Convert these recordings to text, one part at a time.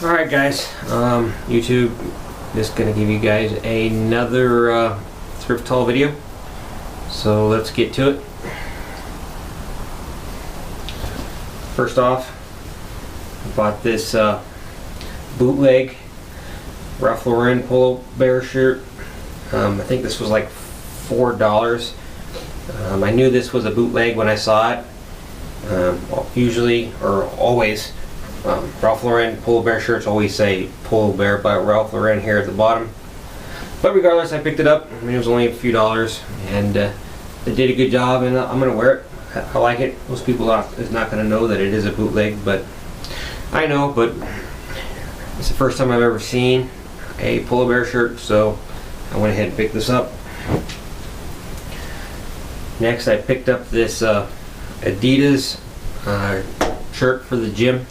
Alright guys, YouTube, just gonna give you guys another thrift haul video. So let's get to it. First off, I bought this bootleg Ralph Lauren polo bear shirt. I think this was like $4. I knew this was a bootleg when I saw it. Usually, or always, Ralph Lauren polo bear shirts always say polo bear by Ralph Lauren here at the bottom. But regardless, I picked it up. I mean, it was only a few dollars, and it did a good job, and I'm gonna wear it. I like it. Most people is not gonna know that it is a bootleg, but I know. But it's the first time I've ever seen a polo bear shirt, so I went ahead and picked this up. Next, I picked up this Adidas shirt for the gym.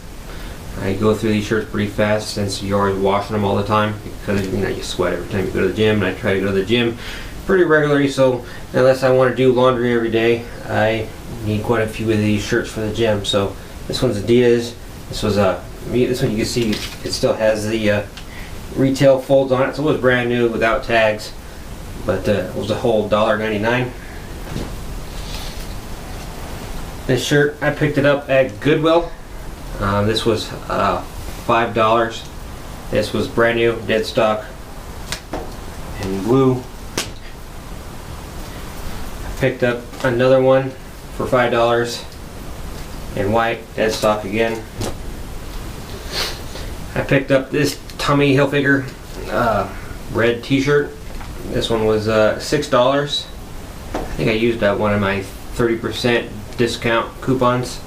I go through these shirts pretty fast since you're always washing them all the time because you sweat every time you go to the gym, and I try to go to the gym pretty regularly, so unless I want to do laundry every day, I need quite a few of these shirts for the gym. So this one's Adidas. This one you can see it still has the retail folds on it, so it was brand new without tags, but it was a whole $1.99. This shirt I picked it up at Goodwill. This was $5. This was brand new, dead stock, in blue. I picked up another one for $5 in white, dead stock again. I picked up this Tommy Hilfiger red t-shirt. This one was $6. I think I used one of my 30% discount coupons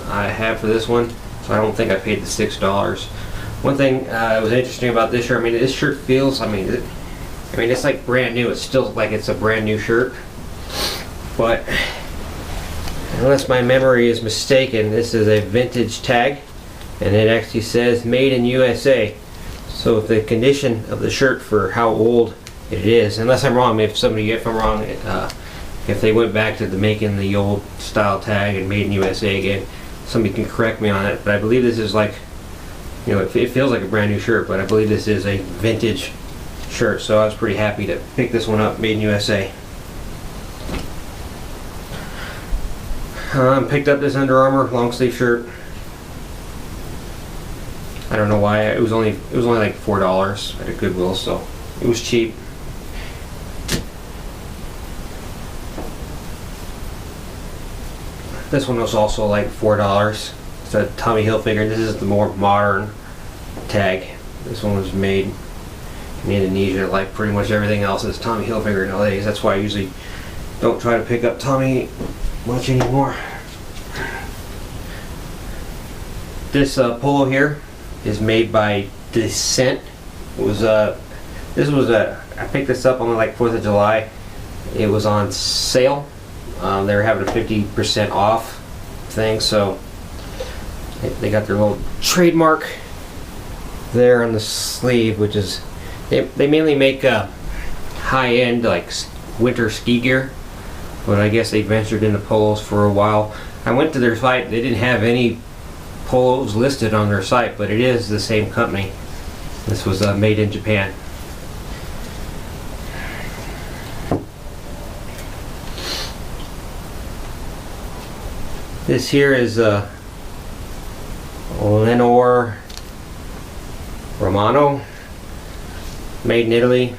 I have for this one, so I don't think I paid the $6. One thing that was interesting about this shirt, I mean, this shirt feels, it's like brand new. It's still like it's a brand new shirt, but unless my memory is mistaken, this is a vintage tag, and it actually says made in USA. So if the condition of the shirt for how old it is, unless I'm wrong, if I'm wrong, if they went back to making the old style tag and made in USA again, somebody can correct me on it, but I believe this is like, it feels like a brand new shirt, but I believe this is a vintage shirt, so I was pretty happy to pick this one up, made in USA. Picked up this Under Armour long sleeve shirt. I don't know why, it was only like $4 at a Goodwill, so it was cheap. This one was also like $4. It's a Tommy Hilfiger. This is the more modern tag. This one was made in Indonesia, like pretty much everything else is Tommy Hilfiger nowadays. That's why I usually don't try to pick up Tommy much anymore. This polo here is made by Descent. It was I picked this up on like 4th of July. It was on sale. They were having a 50% off thing, so they got their little trademark there on the sleeve, which is they mainly make high-end like winter ski gear, but I guess they ventured into polos for a while. I went to their site. They didn't have any polos listed on their site, but it is the same company. This was made in Japan. This here is Lenore Romano, made in Italy,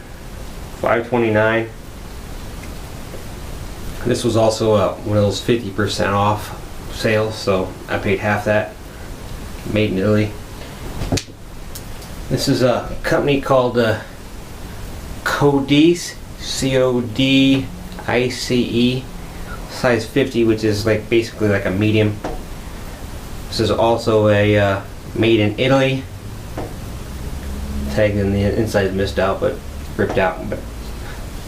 $5.29. This was also one of those 50% off sales, so I paid half that. Made in Italy. This is a company called Codice, Codice, size 50, which is like basically like a medium. This is also a made in Italy. Tag in the inside is missed out, but ripped out. But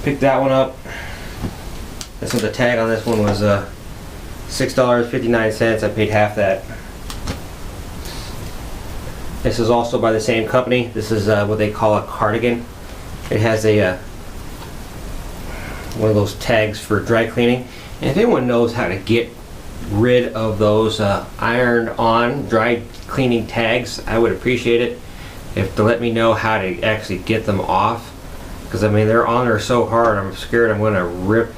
picked that one up. This one, the tag on this one was $6.59. I paid half that. This is also by the same company. This is what they call a cardigan. It has a one of those tags for dry cleaning. And if anyone knows how to get rid of those ironed on dry cleaning tags, I would appreciate it if to let me know how to actually get them off, because I mean they're on there so hard. I'm scared I'm gonna rip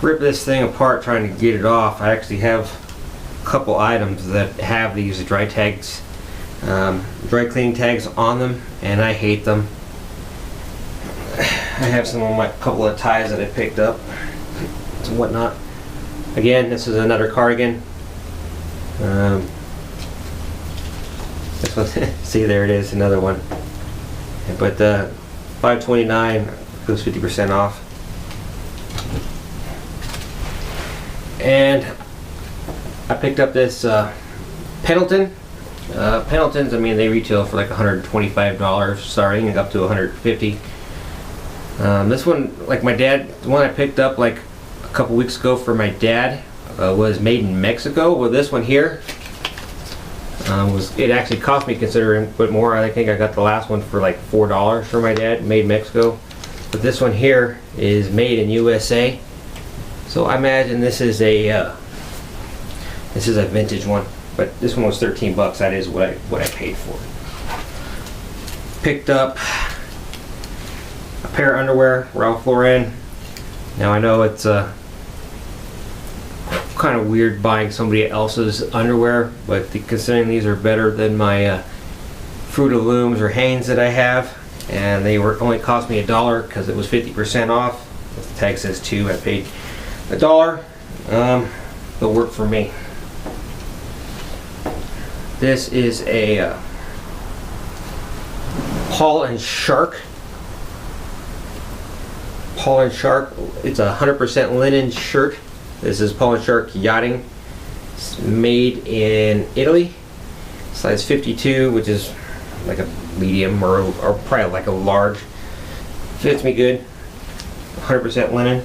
this thing apart trying to get it off. I actually have a couple items that have these dry tags, dry cleaning tags on them, and I hate them. I have some of my couple of ties that I picked up and whatnot. Again, this is another cardigan. This one, see, there it is, another one. But $5.29 goes 50% off. And I picked up this Pendleton. Pendletons, I mean, they retail for like $125, starting up to $150. This one, like my dad, the one I picked up like a couple weeks ago for my dad was made in Mexico. Well, this one here it actually cost me considerably a bit more. I think I got the last one for like $4 for my dad, made in Mexico. But this one here is made in USA. So I imagine this is a vintage one. But this one was 13 bucks. That is what I paid for it. Picked up a pair of underwear, Ralph Lauren. Now I know it's kind of weird buying somebody else's underwear, but considering these are better than my Fruit of the Looms or Hanes that I have, and they were only cost me $1 because it was 50% off. The tag says 2. I paid $1. They'll work for me. This is a Paul & Shark. Paul & Shark. It's a 100% linen shirt. This is Paul & Shark Yachting. It's made in Italy. Size 52, which is like a medium or probably like a large. Fits me good. 100% linen.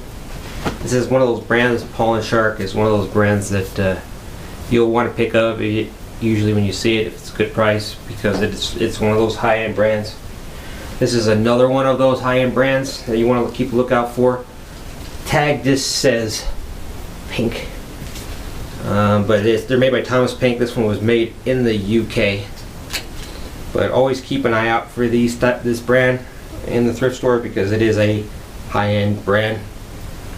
This is one of those brands. Paul & Shark is one of those brands that you'll want to pick up usually when you see it, if it's a good price, because it's one of those high-end brands. This is another one of those high-end brands that you want to keep a lookout for. Tag just says Pink, but they're made by Thomas Pink. This one was made in the UK. But always keep an eye out for this brand in the thrift store, because it is a high-end brand.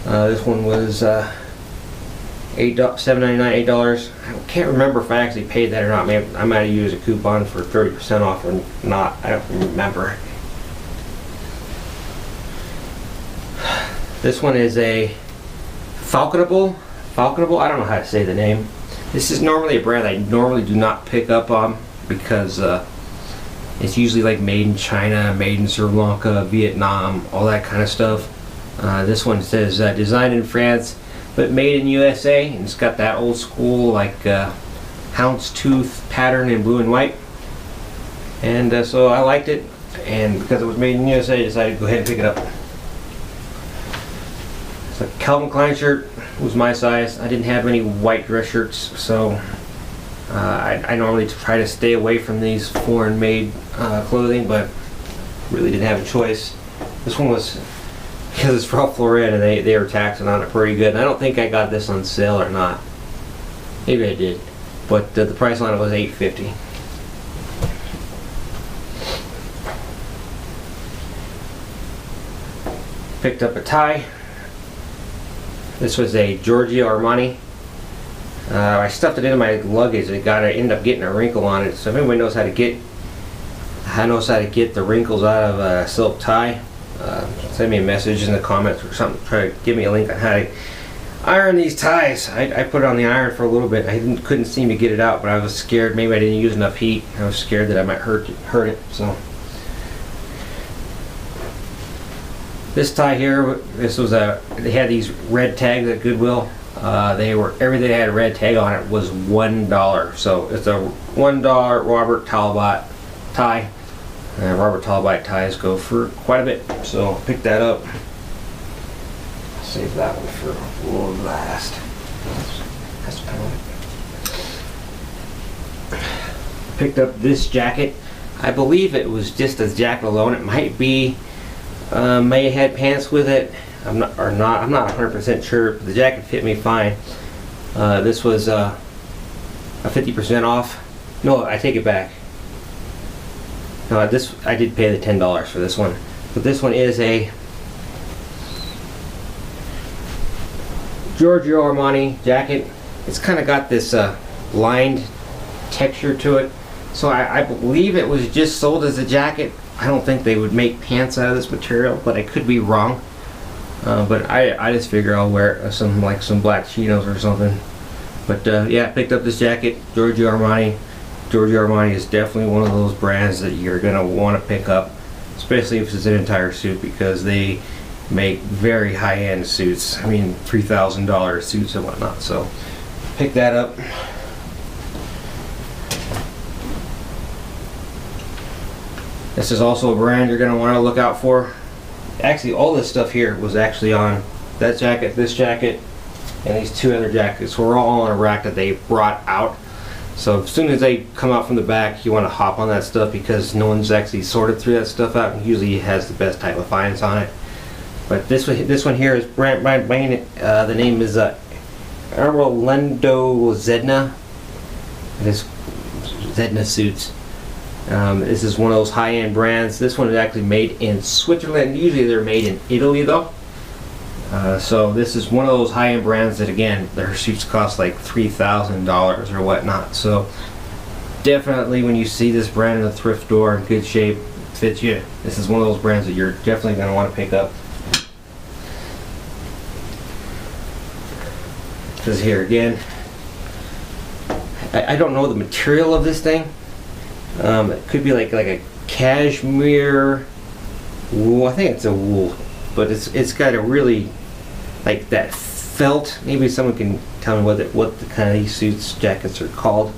This one was $7.99, $8. I can't remember if I actually paid that or not. Maybe I might have used a coupon for 30% off or not. I don't remember. This one is a Falconable. I don't know how to say the name. This is normally a brand I normally do not pick up on, because it's usually like made in China, made in Sri Lanka, Vietnam, all that kind of stuff. This one says designed in France but made in USA, and it's got that old school like houndstooth pattern in blue and white. And so I liked it, and because it was made in USA, I decided to go ahead and pick it up. It's a Calvin Klein shirt. It was my size. I didn't have any white dress shirts, so I normally try to stay away from these foreign made clothing, but really didn't have a choice. This one was, because it's Ralph Lauren, and they were taxing on it pretty good. And I don't think I got this on sale or not. Maybe I did, but the price on it was $8.50. Picked up a tie. This was a Giorgio Armani. I stuffed it into my luggage. I ended up getting a wrinkle on it. So if anybody knows how to get the wrinkles out of a silk tie, send me a message in the comments or something. Try to give me a link on how to iron these ties. I put it on the iron for a little bit. I couldn't seem to get it out, but I was scared. Maybe I didn't use enough heat. I was scared that I might hurt it. So this tie here, they had these red tags at Goodwill. Everything that had a red tag on it was $1. So it's a $1 Robert Talbot tie. Robert Talbot ties go for quite a bit, so pick that up. Save that one for last. Picked up this jacket. I believe it was just a jacket alone. It might be may have had pants with it. I'm not 100% sure. But the jacket fit me fine. This was a 50% off. No, I take it back. No, this I did pay the $10 for this one, but this one is a Giorgio Armani jacket. It's kind of got this lined texture to it, so I believe it was just sold as a jacket. I don't think they would make pants out of this material, but I could be wrong. But I just figure I'll wear some black chinos or something. But yeah, I picked up this jacket, Giorgio Armani. Giorgio Armani is definitely one of those brands that you're gonna want to pick up, especially if it's an entire suit, because they make very high-end suits. I mean, $3,000 suits and whatnot. So pick that up. This is also a brand you're gonna want to look out for. Actually, all this stuff here was actually on that jacket, this jacket, and these two other jackets were all on a rack that they brought out. So as soon as they come out from the back, you want to hop on that stuff, because no one's actually sorted through that stuff out, and usually it has the best type of finds on it. But this one here is brand the name is Armani Zegna. It is Zegna suits. This is one of those high-end brands. This one is actually made in Switzerland. Usually they're made in Italy though. So this is one of those high-end brands that, again, their suits cost like $3,000 or whatnot. So definitely when you see this brand in a thrift store in good shape, fits you, this is one of those brands that you're definitely going to want to pick up. Because here again, I don't know the material of this thing. It could be like a cashmere wool. I think it's a wool, but it's got a really, like, that felt. Maybe someone can tell me what the kind of these suits jackets are called.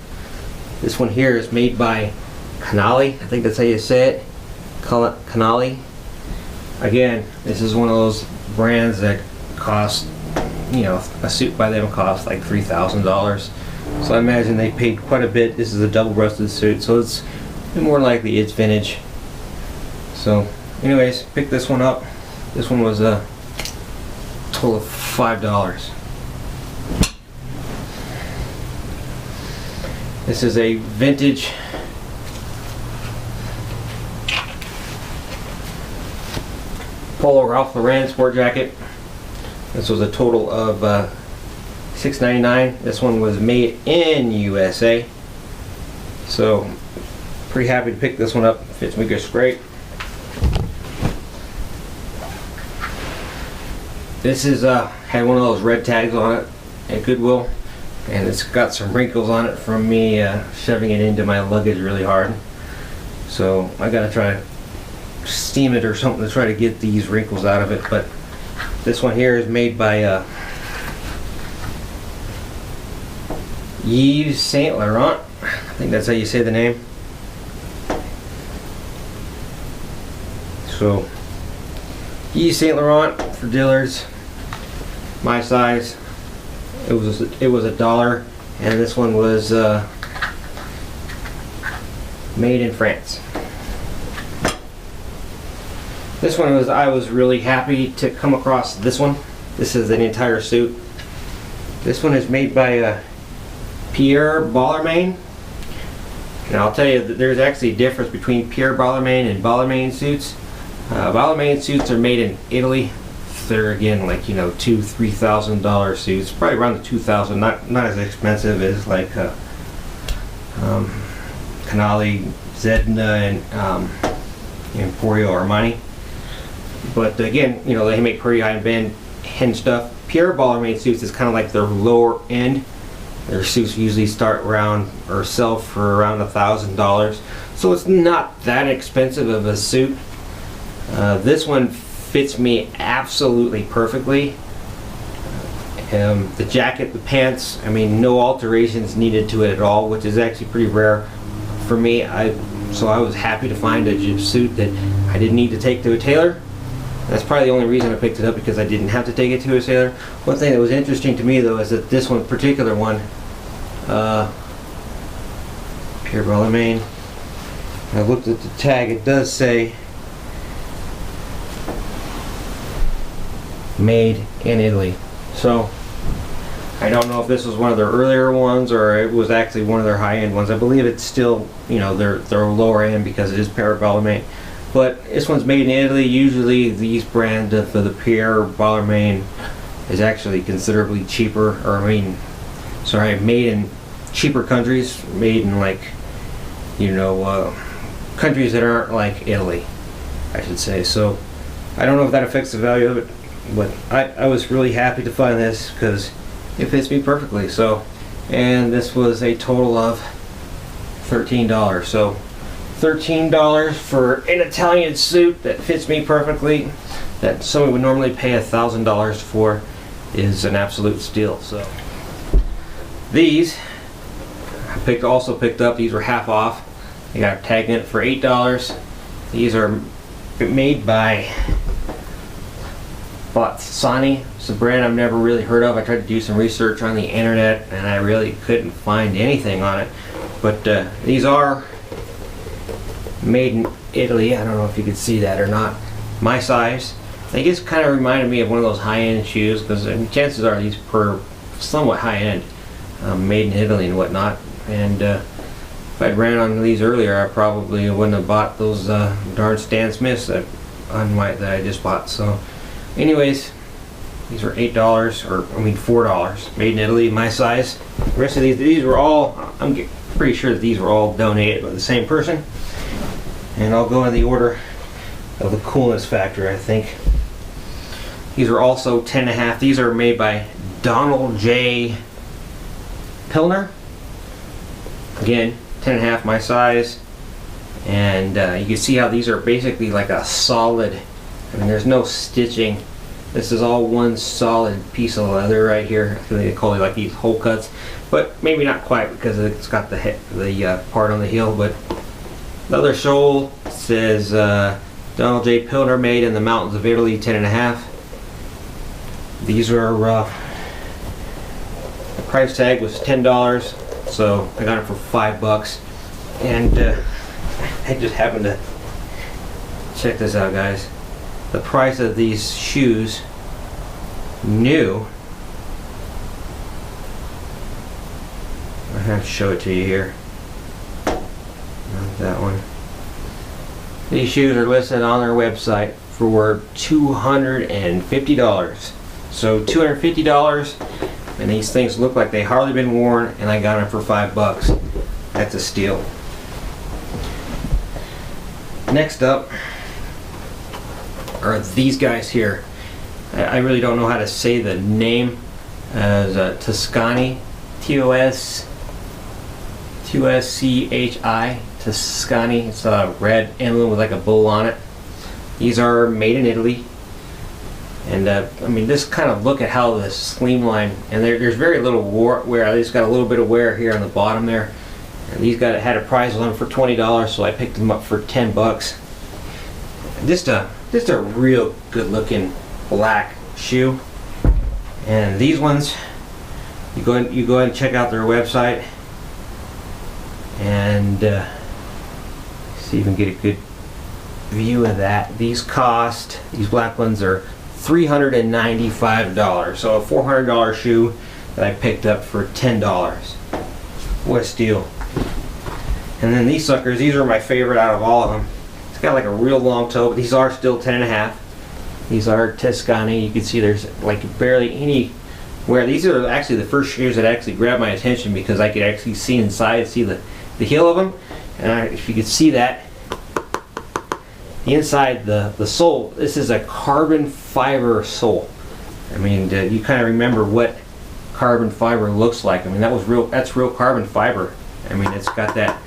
This one here is made by Canali. I think that's how you say it. Canali. Again, this is one of those brands that cost, you know, a suit by them costs like $3,000. So I imagine they paid quite a bit. This is a double-breasted suit, so it's more likely it's vintage. So anyways, pick this one up. This one was a total of $5. This is a vintage Polo Ralph Lauren sport jacket. This was a total of $6.99. This one was made in USA. So pretty happy to pick this one up. Fits me just great. This is had one of those red tags on it at Goodwill, and it's got some wrinkles on it from me shoving it into my luggage really hard. So I gotta try to steam it or something to try to get these wrinkles out of it. But this one here is made by Yves Saint Laurent. I think that's how you say the name. So Yves Saint Laurent for dealers, my size. It was $1, and this one was made in France. This one I was really happy to come across this one. This is an entire suit. This one is made by Pierre Ballermain. And I'll tell you that there's actually a difference between Pierre Ballermain and Ballermain suits. Ballermain suits are made in Italy. They're, again, like, you know, $2,000-$3,000 suits, probably around the $2,000. Not as expensive as like Canali, Zegna, and Emporio Armani. But again, you know, they make pretty high-end stuff. Pierre Ballermain suits is kind of like their lower end. Their suits usually start around or sell for around $1,000, so it's not that expensive of a suit. This one fits me absolutely perfectly. The jacket, the pants, I mean, no alterations needed to it at all, which is actually pretty rare for me. So I was happy to find a suit that I didn't need to take to a tailor. That's probably the only reason I picked it up, because I didn't have to take it to a tailor. One thing that was interesting to me though is that this one particular one, Pierre Ballermain, I looked at the tag, it does say made in Italy. So I don't know if this was one of their earlier ones or it was actually one of their high-end ones. I believe it's still, you know, their lower end because it is Balmain. But this one's made in Italy. Usually these brands for the Pierre Balmain is actually considerably cheaper, or made in cheaper countries, made in like, you know, countries that aren't like Italy, I should say. So I don't know if that affects the value of it, but I was really happy to find this because it fits me perfectly. So, and this was a total of $13. So $13 for an Italian suit that fits me perfectly, that someone would normally pay $1,000 for, is an absolute steal. So these I also picked up. These were half off. I got a tag in it for $8. These are made by Toschi. It's a brand I've never really heard of. I tried to do some research on the internet and I really couldn't find anything on it. But these are made in Italy. I don't know if you could see that or not. My size. They just kind of reminded me of one of those high-end shoes, because chances are these are somewhat high-end, made in Italy and whatnot. And if I'd ran on these earlier, I probably wouldn't have bought those darn Stan Smiths that I just bought. So, anyways, these were $8, or $4, made in Italy, my size. The rest of these were all, I'm pretty sure that these were all donated by the same person. And I'll go in the order of the coolness factor, I think. These are also 10.5. These are made by Donald J. Pliner. Again, 10.5, my size. And you can see how these are basically like a solid, there's no stitching. This is all one solid piece of leather right here. I feel like they call it like these hole cuts, but maybe not quite because it's got the part on the heel. But the other sole says Donald J. Pliner, made in the mountains of Italy, 10.5. These are the price tag was $10, so I got it for $5. And I just happened to check this out, guys. The price of these shoes, new, I have to show it to you here. Not that one. These shoes are listed on their website for $250. So $250, and these things look like they hardly been worn, and I got them for $5. That's a steal. Next up are these guys here. I really don't know how to say the name, as Toschi, Toschi, Toschi. It's a red emblem with like a bull on it. These are made in Italy. And just kind of look at how the seam line, and there's very little wear. They just got a little bit of wear here on the bottom there. And these had a price on them for $20, so I picked them up for $10. Just a real good looking black shoe. And these ones, you go ahead and check out their website and see if you can get a good view of that. These black ones are $395, so a $400 shoe that I picked up for $10. What a steal. And then these suckers, these are my favorite out of all of them. It's got like a real long toe, but these are still 10.5. These are Toschi. You can see there's like barely any wear. These are actually the first shoes that actually grabbed my attention because I could actually see inside, see the heel of them. And if you could see that, the inside, the sole, this is a carbon fiber sole. You kind of remember what carbon fiber looks like. That's real carbon fiber. It's got that,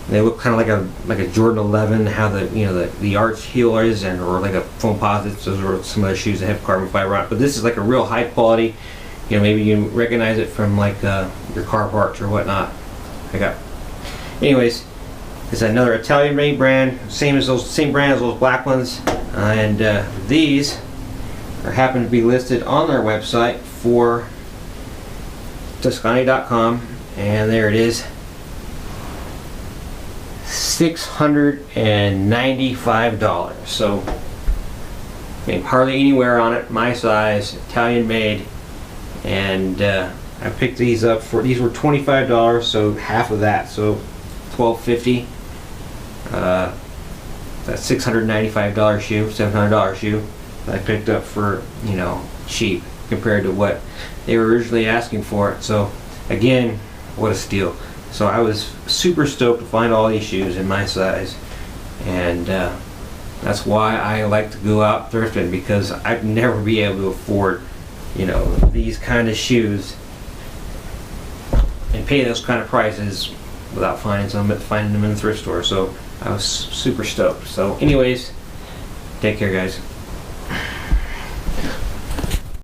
they look kind of like a Jordan 11, how the arch heel is, or like a Foamposite. Those are some of the shoes that have carbon fiber on it. But this is like a real high quality, maybe you recognize it from like your car parts or whatnot. Anyways, it's another Italian-made brand, same brand as those black ones, and these happen to be listed on their website for Toschi.com, and there it is, $695. So hardly any wear on it, my size, Italian-made, and I picked these up for, these were $25, so half of that, so $12.50. That's $695 shoe, $700 shoe that I picked up for, you know, cheap compared to what they were originally asking for it. So again, what a steal. So I was super stoked to find all these shoes in my size, and that's why I like to go out thrifting, because I'd never be able to afford, you know, these kind of shoes and pay those kind of prices without finding them in the thrift store. So I was super stoked. So anyways, take care, guys.